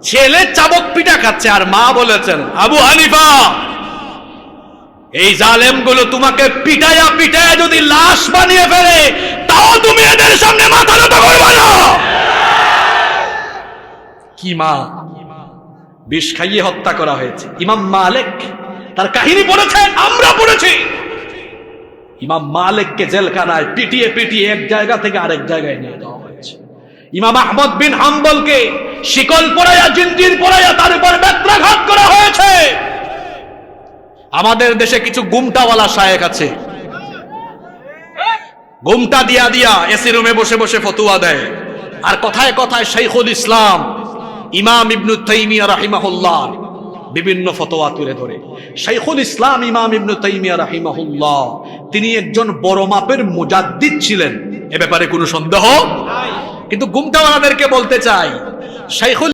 ছেলে চাবক পিঠা খাচ্ছে আর মা বলেছেন, আবু হানিফা, এই জালেমগুলো তোমাকে পিটায়া পিটায়া যদি লাশ বানিয়ে ফেলে, তাও তুমি এদের সামনে মাথা নত করবে না। কি মা? বিষ খাইয়ে হত্যা করা হয়েছে। ইমাম মালিক তার কাহিনী পড়েছেন, আমরা পড়েছি। ইমাম মালিককে জেলখানায় পিটিয়ে পিটিয়ে এক জায়গা থেকে আরেক জায়গায় নিয়ে যাওয়া হয়েছে। ইমাম আহমদ বিন হাম্বলকে শিকল পরাইয়া, জিঞ্জির পরাইয়া তার উপর বেত্রাঘাত করা হয়েছে। আমাদের দেশে কিছু গুমটাওয়ালা শায়েখ আছে, গুমটা দিয়া দিয়া এসি রুমে বসে বসে ফতোয়া দেয়, আর কথায় কথায় শাইখুল ইসলাম ইমাম ইবনে তাইমিয়া রাহিমাহুল্লাহ বিভিন্ন ফতোয়া তুলে ধরে। শাইখুল ইসলাম ইমাম ইবনে তাইমিয়া রাহিমাহুল্লাহ তিনি একজন বড় মাপের মুজাদ্দিদ ছিলেন, এ ব্যাপারে কোনো সন্দেহ নাই। কিন্তু গুমটাওয়ালাদেরকে বলতে চাই, শাইখুল